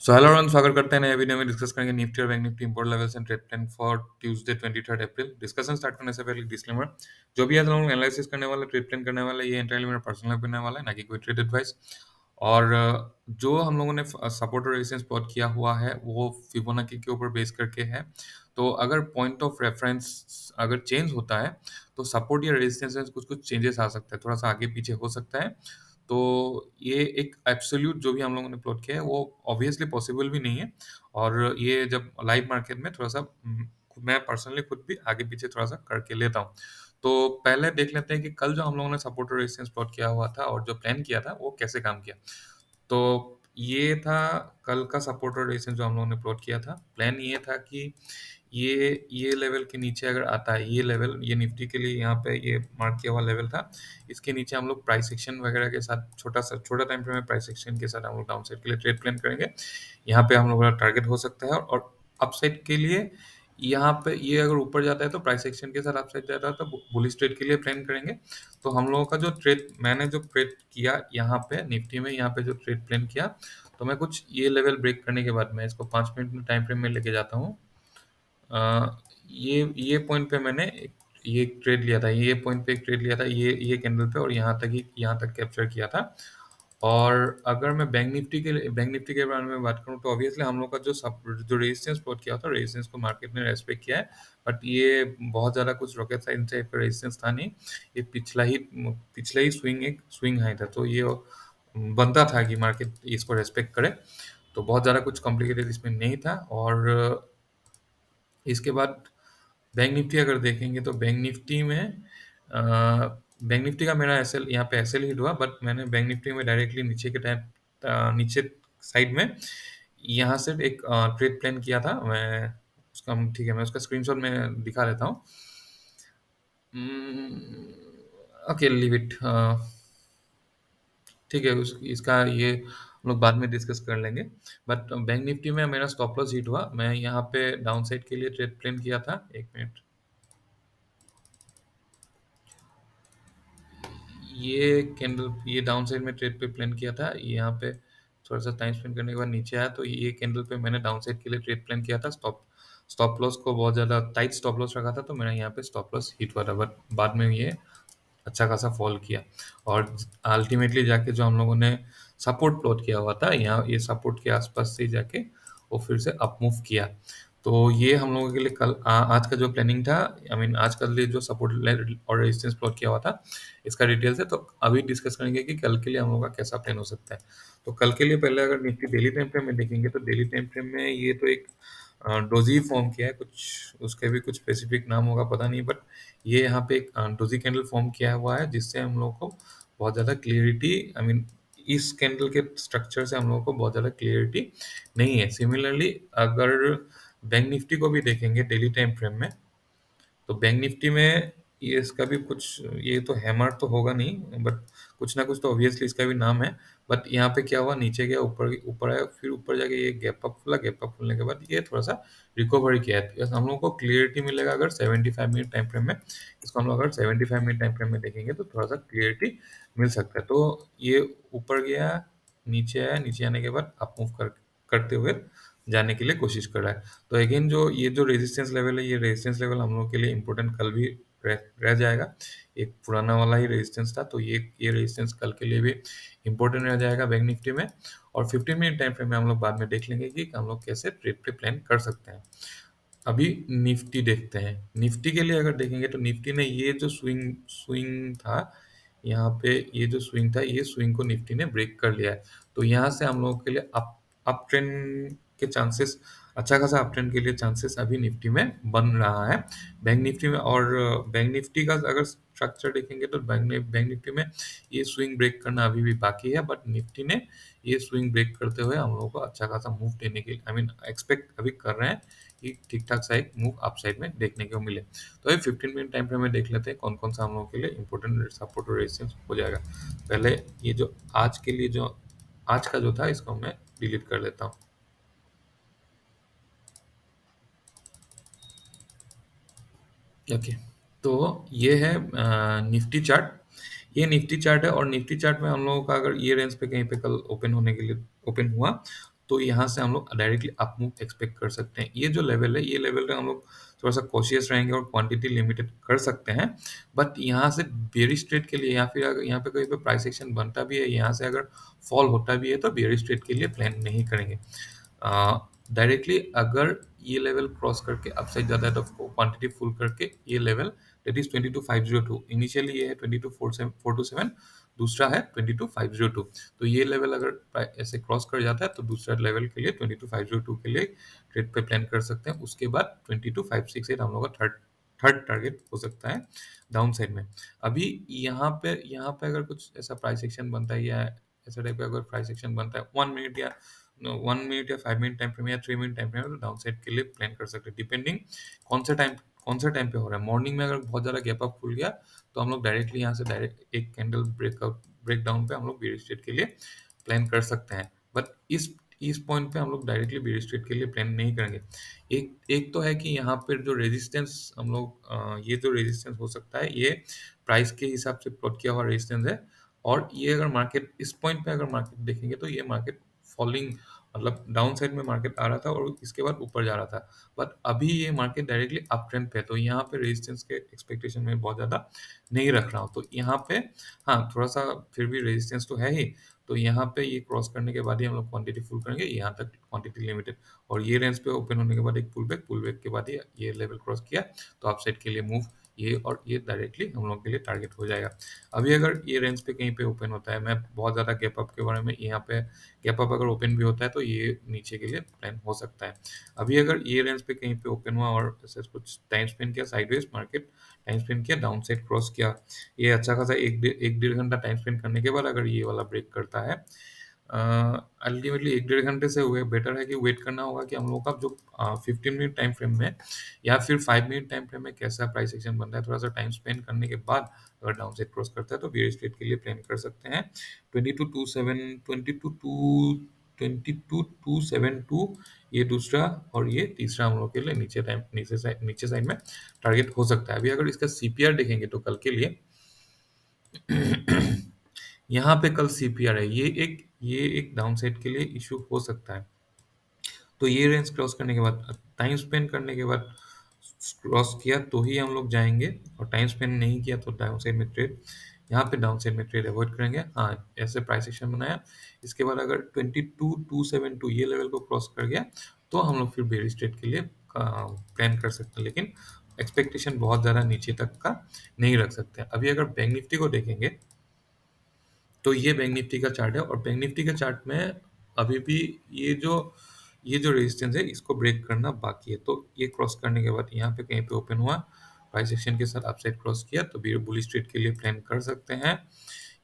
So hello everyone, स्वागत करते हैं नए वीडियो में। डिस्कस करेंगे निफ्टी और bank Nifty import levels and trade plan for Tuesday 23 April. Discussion start करने से पहले डिस्क्लेमर, जो भी आज हम लोग एनालिसिस करने वाले, ट्रेड प्लान करने वाले, ये एंटायरली मेरा पर्सनल ओपिनियन वाला है, ना कि कोई ट्रेड एडवाइस। और जो हम लोगों ने सपोर्ट और रेजिस्टेंस प्लॉट किया हुआ है वो फिबोनाची के ऊपर बेस करके है। तो अगर पॉइंट ऑफ रेफरेंस अगर चेंज होता है तो सपोर्ट या रेजिस्टेंस में कुछ कुछ चेंजेस आ सकता है, थोड़ा सा आगे पीछे हो सकता है। तो ये एक एब्सोल्यूट जो भी हम लोगों ने प्लॉट किया है वो ऑब्वियसली पॉसिबल भी नहीं है। और ये जब लाइव मार्केट में थोड़ा सा मैं पर्सनली खुद भी आगे पीछे थोड़ा सा करके लेता हूँ। तो पहले देख लेते हैं कि कल जो हम लोगों ने सपोर्ट और रेजिस्टेंस प्लॉट किया हुआ था और जो प्लान किया था वो कैसे काम किया। तो ये था कल का सपोर्ट और रेजिस्टेंस जो हम लोगों ने प्लॉट किया था। प्लान ये था कि ये लेवल के नीचे अगर आता है, ये लेवल, ये निफ्टी के लिए यहाँ पे ये मार्क किया हुआ लेवल था। इसके नीचे हम लोग प्राइस एक्शन वगैरह के साथ छोटा टाइम फ्रेम में प्राइस एक्शन के साथ हम लोग डाउन साइड के लिए ट्रेड प्लान करेंगे। यहाँ पे हम लोग का टारगेट हो सकता है। और अपसाइड के लिए यहाँ पे ये अगर ऊपर जाता है तो प्राइस एक्शन के साथ अपसाइड जाता है तो बुलिश ट्रेड के लिए प्लान करेंगे। तो हम लोगों का जो ट्रेड, मैंने जो ट्रेड किया यहाँ पे निफ्टी में, यहाँ पे जो ट्रेड प्लान किया, तो मैं कुछ ये लेवल ब्रेक करने के बाद मैं इसको 5 मिनट में टाइम फ्रेम में लेके जाता हूँ। ये पॉइंट पे मैंने ये ट्रेड लिया था, ये पॉइंट पे एक ट्रेड लिया था, ये कैंडल पे, और यहाँ तक कैप्चर किया था। और अगर मैं बैंक निफ्टी के बारे में बात करूँ तो ऑब्वियसली हम लोग का जो रेजिस्टेंस प्लॉट किया था, रेजिस्टेंस को मार्केट ने रेस्पेक्ट किया है। बट ये बहुत ज़्यादा कुछ रॉकेट साइंस टाइप का रेजिस्टेंस था नहीं। ये पिछला ही स्विंग हाई था, तो ये बनता था कि मार्केट इसको रेस्पेक्ट करे। तो बहुत ज़्यादा कुछ कॉम्प्लिकेटेड इसमें नहीं था। और इसके बाद बैंक निफ्टी अगर देखेंगे तो बैंक निफ्टी का मेरा एसएल यहाँ पे एसएल हिट हुआ। बट मैंने बैंक निफ्टी में डायरेक्टली नीचे साइड में यहाँ से एक ट्रेड प्लान किया था मैं। उसका ठीक है, मैं उसका स्क्रीनशॉट में दिखा देता हूँ। Okay, leave it. ठीक है, इसका ये हम लोग बाद में डिस्कस कर लेंगे। बट बैंक निफ्टी में मेरा स्टॉप लॉस हिट हुआ। मैं यहाँ पे डाउन साइड के लिए ट्रेड प्लान किया था। एक मिनट। ये डाउन साइड में ट्रेड पे प्लान किया था। यहाँ पे थोड़ा सा टाइम स्पेंड करने के बाद नीचे आया, तो ये कैंडल पे मैंने डाउन साइड के लिए ट्रेड प्लान किया था। स्टॉप लॉस को बहुत ज़्यादा टाइट स्टॉप लॉस रखा था, तो मेरा यहाँ पे स्टॉप लॉस हिट हुआ था। बट बाद में ये अच्छा खासा फॉल किया। और अल्टीमेटली जाके जो हम लोगों ने सपोर्ट प्लॉट किया हुआ था, यहाँ ये सपोर्ट के आसपास से जाके वो फिर से अप मूव किया। तो ये हम लोगों के लिए आज का जो प्लानिंग था, आई मीन आज का लिए जो सपोर्ट और रेजिस्टेंस प्लॉट किया हुआ था, इसका डिटेल्स है। तो अभी डिस्कस करेंगे कि कल के लिए हम लोगों का कैसा प्लान हो सकता है। तो कल के लिए पहले अगर निफ्टी डेली टाइम फ्रेम में देखेंगे तो डेली टाइम फ्रेम में ये तो एक डोजी फॉर्म किया है। कुछ उसके भी कुछ स्पेसिफिक नाम होगा, पता नहीं। बट ये यहाँ पे एक डोजी कैंडल फॉर्म किया हुआ है, जिससे हम लोग को बहुत ज़्यादा क्लियरिटी, आई मीन इस कैंडल के स्ट्रक्चर से हम लोगों को बहुत ज़्यादा क्लियरिटी नहीं है। सिमिलरली अगर बैंक निफ्टी को भी देखेंगे डेली टाइम फ्रेम में, तो बैंक निफ्टी में ये इसका भी कुछ, ये तो हैमर तो होगा नहीं, बट कुछ ना कुछ तो ऑब्वियसली इसका भी नाम है। बट यहाँ पे क्या हुआ, नीचे गया, ऊपर ऊपर आया, फिर ऊपर जाके ये गैप अप खुला। गैप अप खुलने के बाद ये थोड़ा सा रिकवरी किया है। तो हम लोग को क्लियरिटी मिलेगा अगर 75 मिनट टाइम फ्रेम में। इसको हम लोग अगर 75 मिनट टाइम फ्रेम में देखेंगे तो थोड़ा सा क्लियरिटी मिल सकता है। तो ये ऊपर गया, नीचे आया, नीचे आने के बाद अप मूव करते हुए जाने के लिए कोशिश कर रहा है। तो अगेन जो रेजिस्टेंस लेवल है, ये रेजिस्टेंस लेवल हम लोग के लिए इम्पोर्टेंट कल भी रह जाएगा। एक पुराना वाला ही रेजिस्टेंस था, तो ये रेजिस्टेंस कल के लिए भी इम्पोर्टेंट रह जाएगा बैंक निफ्टी में। और 15 मिनट टाइम फ्रेम में हम लोग बाद में देख लेंगे कि हम लोग कैसे ट्रेड पे प्लान कर सकते हैं। अभी निफ्टी देखते हैं। निफ्टी के लिए अगर देखेंगे तो निफ्टी ने ये जो स्विंग स्विंग था, यहाँ पे ये जो स्विंग था, ये स्विंग को निफ्टी ने ब्रेक कर लिया है। तो यहाँ से हम लोगों के लिए अप ट्रेंड के चांसेस, अच्छा खासा अप ट्रेंड के लिए चांसेस अभी निफ्टी में बन रहा है बैंक निफ्टी में। और बैंक निफ्टी का अगर स्ट्रक्चर देखेंगे तो बैंक निफ्टी में ये स्विंग ब्रेक करना अभी भी बाकी है। बट निफ्टी ने ये स्विंग ब्रेक करते हुए हम लोगों को अच्छा खासा मूव देने के लिए, आई मीन एक्सपेक्ट अभी कर रहे हैं कि ठीक-ठाक सा एक मूव अप साइड में देखने को मिले। तो ये 15 मिनट टाइम फ्रेम में देख लेते हैं कौन-कौन सा हम लोगों के लिए इम्पोर्टेंट सपोर्ट और रेजिस्टेंस हो जाएगा। पहले ये जो आज के लिए जो आज का जो था, इसको मैं डिलीट कर देता हूँ। ओके, तो ये है निफ्टी चार्ट। ये निफ्टी चार्ट है और निफ्टी चार्ट में हम लोगों का अगर ये रेंज पे कहीं पे कल ओपन होने के लिए ओपन हुआ तो यहाँ से हम लोग डायरेक्टली अप मूव एक्सपेक्ट कर सकते हैं। ये जो लेवल है, ये लेवल पे हम लोग थोड़ा-सा कॉशियस रहेंगे और क्वांटिटी लिमिटेड कर सकते हैं। बट यहाँ से बेयरिश ट्रेड के लिए या फिर अगर यहाँ पे कहीं पे प्राइस एक्शन बनता भी है, यहाँ से अगर फॉल होता भी है तो बेयरिश ट्रेड के लिए प्लान नहीं करेंगे। डायरेक्टली अगर ये लेवल क्रॉस करके अपसाइड जाता है तो क्वांटिटी फुल करके ये लेवल दैट इज 22502, इनिशियली ये है 22427, दूसरा है 22502। तो ये लेवल अगर ऐसे क्रॉस कर जाता है तो दूसरा लेवल के लिए 22502 के लिए ट्रेड पे प्लान कर सकते हैं। उसके बाद 22568 हम लोग का थर्ड थर्ड टारगेट हो सकता है डाउन साइड में। अभी यहाँ पे अगर कुछ ऐसा प्राइस एक्शन बनता है या ऐसा टाइप का अगर प्राइस एक्शन बनता है 1 मिनट या 1 मिनट या 5 मिनट टाइम फ्रेम या 3 मिनट टाइम फ्रेम, तो डाउन साइड के लिए प्लान कर सकते हैं डिपेंडिंग कौन सा टाइम पे हो रहा है। मॉर्निंग में अगर बहुत ज़्यादा गैप अप खुल गया तो हम लोग डायरेक्टली यहाँ से डायरेक्ट एक कैंडल ब्रेक डाउन पे हम लोग बेयर स्ट्रेट के लिए प्लान कर सकते हैं। बट इस पॉइंट पे हम लोग डायरेक्टली बेयर स्ट्रेट के लिए प्लान नहीं करेंगे। एक एक तो है कि यहाँ पर जो रेजिस्टेंस हम लोग ये जो रेजिस्टेंस हो सकता है ये प्राइस के हिसाब से प्लॉट किया हुआ रेजिस्टेंस है। और ये अगर मार्केट इस पॉइंट पे अगर मार्केट देखेंगे तो ये मार्केट फॉलिंग मतलब डाउन साइड में मार्केट आ रहा था और इसके बाद ऊपर जा रहा था। बट अभी ये मार्केट डायरेक्टली अप ट्रेंड पे है, तो यहाँ पे रेजिस्टेंस के एक्सपेक्टेशन में बहुत ज़्यादा नहीं रख रहा हूँ। तो यहाँ पे हाँ, थोड़ा-सा फिर भी रेजिस्टेंस तो है ही, तो यहाँ पे ये क्रॉस करने के बाद ही हम लोग क्वांटिटी फुल करेंगे, यहाँ तक क्वांटिटी लिमिटेड। और ये रेंज पे ओपन होने के बाद एक पुल बैक के बाद ये लेवल क्रॉस किया, तो अपसाइड के लिए मूव ये और ये डायरेक्टली हम लोग के लिए टारगेट हो जाएगा। अभी अगर ये रेंज पे कहीं पे ओपन होता है, मैं बहुत ज़्यादा गैप अप के बारे में यहाँ पे गैप अप अगर ओपन भी होता है तो ये नीचे के लिए प्लान हो सकता है। अभी अगर ये रेंज पे कहीं पे ओपन हुआ और ऐसे कुछ टाइम स्पेंड किया साइडवेज मार्केट, टाइम स्पेंड किया डाउन साइड क्रॉस किया, ये अच्छा खासा एक डेढ़ घंटा टाइम स्पेंड करने के बाद अगर ये वाला ब्रेक करता है, अल्टीमेटली एक डेढ़ घंटे से हुए बेटर है कि वेट करना होगा कि हम लोग का जो 15 मिनट टाइम फ्रेम में या फिर 5 मिनट टाइम फ्रेम में कैसा प्राइस एक्शन बनता है। थोड़ा सा टाइम स्पेंड करने के बाद अगर डाउन साइड क्रॉस करता है तो बियर स्ट्रेट के लिए प्लान कर सकते हैं। 22,272 ये दूसरा और ये तीसरा हम लोग के लिए नीचे साइड में टारगेट हो सकता है। अभी अगर इसका सीपीआर देखेंगे तो कल के लिए यहाँ पे कल सीपीआर है, ये एक डाउन साइड के लिए इशू हो सकता है। तो ये रेंज क्रॉस करने के बाद टाइम स्पेंड करने के बाद क्रॉस किया तो ही हम लोग जाएंगे, और टाइम स्पेंड नहीं किया तो डाउन साइड में ट्रेड, यहाँ पे डाउन साइड में ट्रेड अवॉइड करेंगे। हाँ, ऐसे प्राइस एक्शन बनाया, इसके बाद अगर 22,272 ये लेवल को क्रॉस कर गया तो हम लोग फिर बेरिश ट्रेड के लिए प्लान कर सकते हैं, लेकिन एक्सपेक्टेशन बहुत ज़्यादा नीचे तक का नहीं रख सकते। अभी अगर बैंक निफ्टी को देखेंगे तो ये बैंक निफ्टी का चार्ट है, और बैंक निफ्टी के चार्ट में अभी भी ये जो रेजिस्टेंस है इसको ब्रेक करना बाकी है। तो ये क्रॉस करने के बाद यहाँ पे कहीं पे ओपन हुआ, प्राइस एक्शन के साथ अपसाइड क्रॉस किया तो बुलिश ट्रेड के लिए प्लान कर सकते हैं।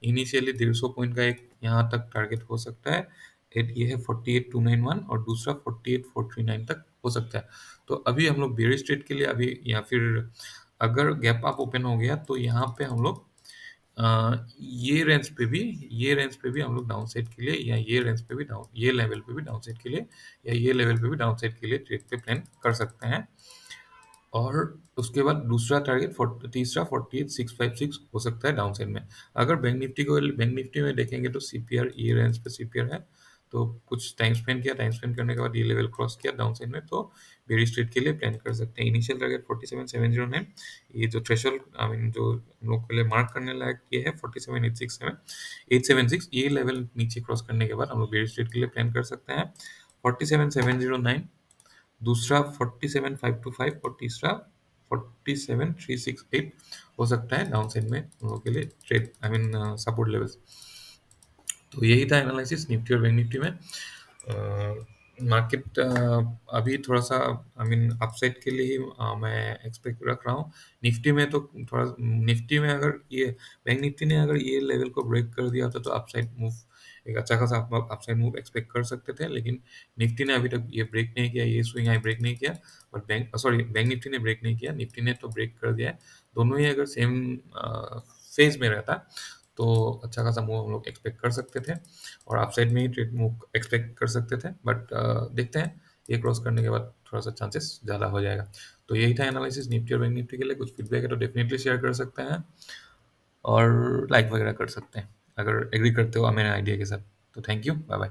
इनिशियली 150 पॉइंट का एक यहाँ तक टारगेट हो सकता है, ये है 48,291 और दूसरा 48,439 तक हो सकता है। तो अभी हम लोग बेयरिश ट्रेड के लिए अभी या फिर अगर गैप अप ओपन हो गया तो यहाँ पे हम लोग ये रेंज पे भी हम लोग डाउन साइड के लिए या ये लेवल पे भी डाउन साइड के लिए या ये लेवल पे भी डाउन साइड के लिए ट्रेड पे प्लान कर सकते हैं। और उसके बाद दूसरा टारगेट तीसरा 48,656 हो सकता है डाउन साइड में। अगर बैंक निफ्टी में देखेंगे तो सीपीआर ये रेंज पे सीपीआर है, तो कुछ टाइम स्पेंड करने के बाद ये लेवल क्रॉस किया डाउन साइड में तो बेरिश ट्रेड के लिए प्लान कर सकते हैं। इनिशियल टारगेट 47,709, ये जो थ्रेशोल्ड आई मीन जो हम लोग के लिए मार्क करने लायक ये है 47,876 ये लेवल नीचे क्रॉस करने के बाद हम लोग बेरिश ट्रेड के लिए प्लान कर सकते हैं। 47,709, दूसरा 47,525 और तीसरा 47,368 हो सकता है डाउन साइड में उन लोगों के लिए trade I mean support levels. तो यही था एनालिसिस निफ्टी और बैंक निफ्टी में। मार्केट अभी थोड़ा सा आई मीन अपसाइड के लिए ही मैं एक्सपेक्ट रख रहा हूँ। निफ्टी में तो थोड़ा निफ्टी में अगर ये बैंक निफ्टी ने अगर ये लेवल को ब्रेक कर दिया होता तो अपसाइड मूव एक अच्छा खासा अपसाइड मूव एक्सपेक्ट कर सकते थे, लेकिन निफ्टी ने अभी तक ये ब्रेक नहीं किया, ये स्विंग हाई ब्रेक नहीं किया। बट बैंक निफ्टी ने ब्रेक नहीं किया, निफ्टी ने तो ब्रेक कर दिया है। दोनों ही अगर सेम फेज में रहता तो अच्छा खासा मूव हम लोग एक्सपेक्ट कर सकते थे और अपसाइड में ही ट्रेड मूव एक्सपेक्ट कर सकते थे। बट देखते हैं, ये क्रॉस करने के बाद थोड़ा सा चांसेस ज़्यादा हो जाएगा। तो यही था एनालिसिस निफ्टी और बैंक निफ्टी के लिए। कुछ फीडबैक है तो डेफिनेटली शेयर कर सकते हैं और लाइक वगैरह कर सकते हैं अगर एग्री करते हो मेरे आइडिया के साथ। तो थैंक यू, बाय बाय।